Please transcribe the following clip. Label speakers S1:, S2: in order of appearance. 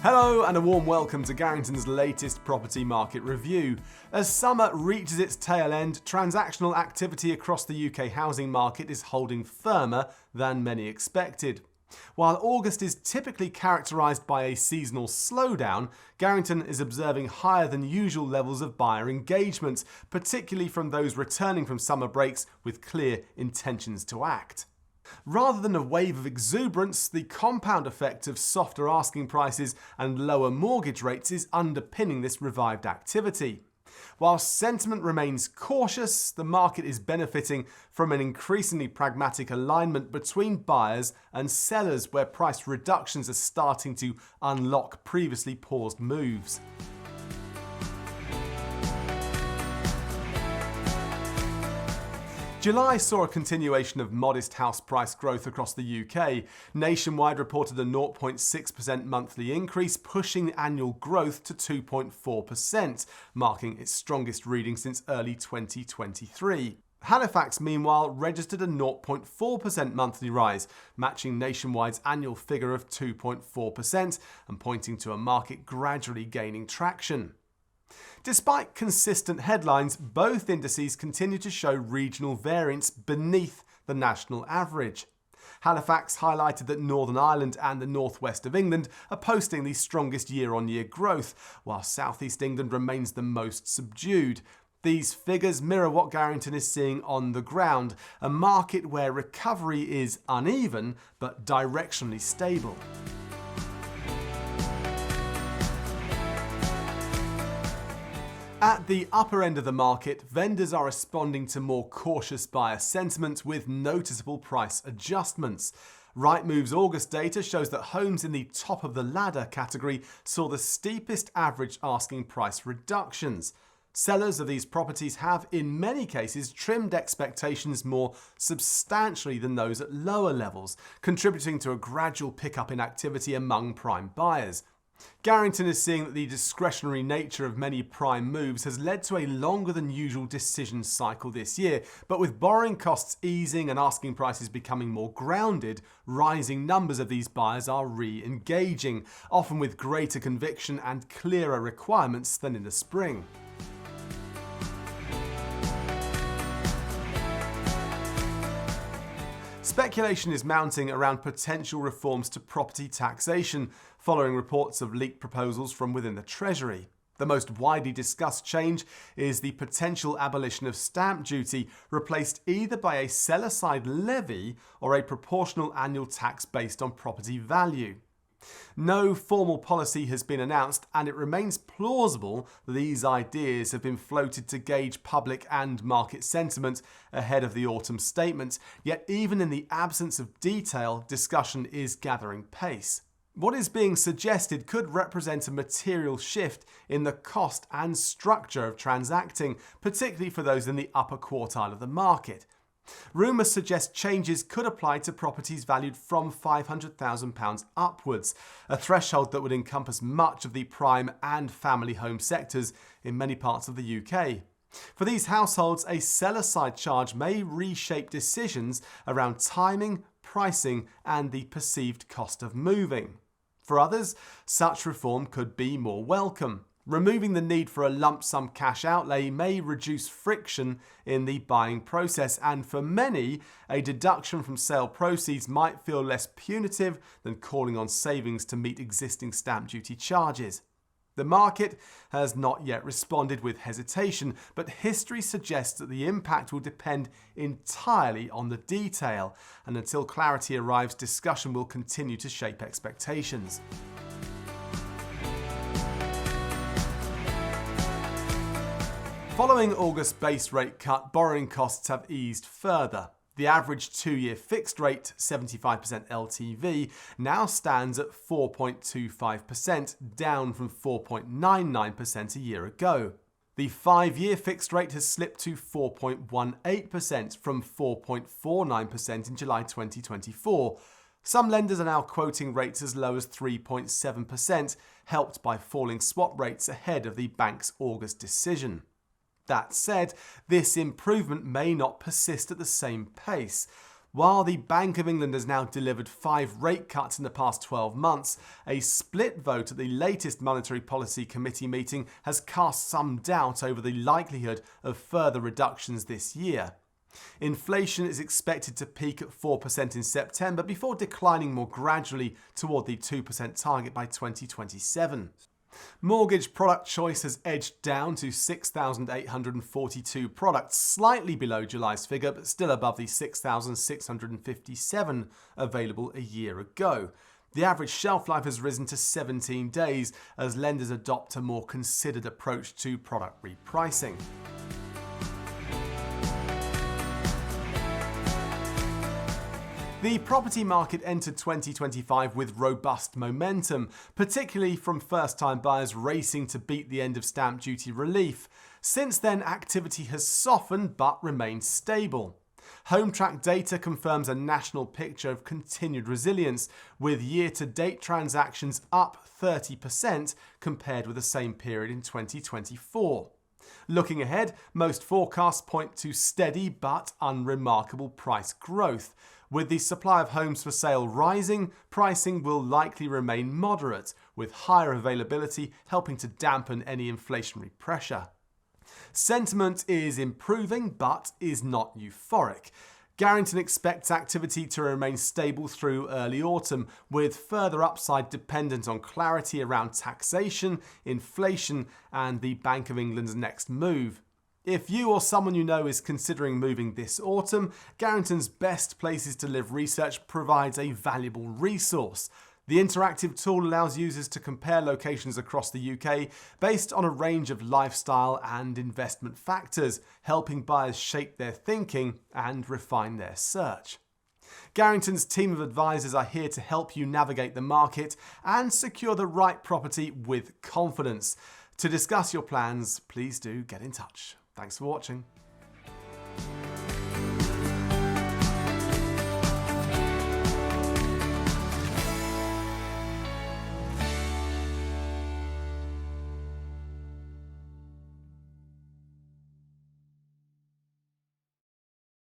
S1: Hello and a warm welcome to Garrington's latest property market review. As summer reaches its tail end, transactional activity across the UK housing market is holding firmer than many expected. While August is typically characterised by a seasonal slowdown, Garrington is observing higher than usual levels of buyer engagement, particularly from those returning from summer breaks with clear intentions to act. Rather than a wave of exuberance, the compound effect of softer asking prices and lower mortgage rates is underpinning this revived activity. While sentiment remains cautious, the market is benefiting from an increasingly pragmatic alignment between buyers and sellers, where price reductions are starting to unlock previously paused moves. July saw a continuation of modest house price growth across the UK. Nationwide reported a 0.6% monthly increase, pushing annual growth to 2.4%, marking its strongest reading since early 2023. Halifax, meanwhile, registered a 0.4% monthly rise, matching Nationwide's annual figure of 2.4% and pointing to a market gradually gaining traction. Despite consistent headlines, both indices continue to show regional variance beneath the national average. Halifax highlighted that Northern Ireland and the northwest of England are posting the strongest year-on-year growth, while South East England remains the most subdued. These figures mirror what Garrington is seeing on the ground, a market where recovery is uneven but directionally stable. At the upper end of the market, vendors are responding to more cautious buyer sentiment with noticeable price adjustments. Rightmove's August data shows that homes in the top of the ladder category saw the steepest average asking price reductions. Sellers of these properties have, in many cases, trimmed expectations more substantially than those at lower levels, contributing to a gradual pickup in activity among prime buyers. Garrington is seeing that the discretionary nature of many prime moves has led to a longer than usual decision cycle this year, but with borrowing costs easing and asking prices becoming more grounded, rising numbers of these buyers are re-engaging, often with greater conviction and clearer requirements than in the spring. Speculation is mounting around potential reforms to property taxation, following reports of leaked proposals from within the Treasury. The most widely discussed change is the potential abolition of stamp duty, replaced either by a seller-side levy or a proportional annual tax based on property value. No formal policy has been announced, and it remains plausible that these ideas have been floated to gauge public and market sentiment ahead of the autumn statement, yet even in the absence of detail, discussion is gathering pace. What is being suggested could represent a material shift in the cost and structure of transacting, particularly for those in the upper quartile of the market. Rumours suggest changes could apply to properties valued from £500,000 upwards, a threshold that would encompass much of the prime and family home sectors in many parts of the UK. For these households, a seller-side charge may reshape decisions around timing, pricing, and the perceived cost of moving. For others, such reform could be more welcome. Removing the need for a lump sum cash outlay may reduce friction in the buying process, and for many, a deduction from sale proceeds might feel less punitive than calling on savings to meet existing stamp duty charges. The market has not yet responded with hesitation, but history suggests that the impact will depend entirely on the detail, and until clarity arrives, discussion will continue to shape expectations. Following August's base rate cut, borrowing costs have eased further. The average 2-year fixed rate, 75% LTV, now stands at 4.25%, down from 4.99% a year ago. The 5-year fixed rate has slipped to 4.18% from 4.49% in July 2024. Some lenders are now quoting rates as low as 3.7%, helped by falling swap rates ahead of the bank's August decision. That said, this improvement may not persist at the same pace. While the Bank of England has now delivered 5 rate cuts in the past 12 months, a split vote at the latest Monetary Policy Committee meeting has cast some doubt over the likelihood of further reductions this year. Inflation is expected to peak at 4% in September before declining more gradually toward the 2% target by 2027. Mortgage product choice has edged down to 6,842 products, slightly below July's figure, but still above the 6,657 available a year ago. The average shelf life has risen to 17 days as lenders adopt a more considered approach to product repricing. The property market entered 2025 with robust momentum, particularly from first-time buyers racing to beat the end of stamp duty relief. Since then, activity has softened but remained stable. HomeTrack data confirms a national picture of continued resilience, with year-to-date transactions up 30% compared with the same period in 2024. Looking ahead, most forecasts point to steady but unremarkable price growth. With the supply of homes for sale rising, pricing will likely remain moderate, with higher availability helping to dampen any inflationary pressure. Sentiment is improving but is not euphoric. Garrington expects activity to remain stable through early autumn, with further upside dependent on clarity around taxation, inflation, and the Bank of England's next move. If you or someone you know is considering moving this autumn, Garrington's Best Places to Live research provides a valuable resource. The interactive tool allows users to compare locations across the UK based on a range of lifestyle and investment factors, helping buyers shape their thinking and refine their search. Garrington's team of advisors are here to help you navigate the market and secure the right property with confidence. To discuss your plans, please do get in touch. Thanks for watching.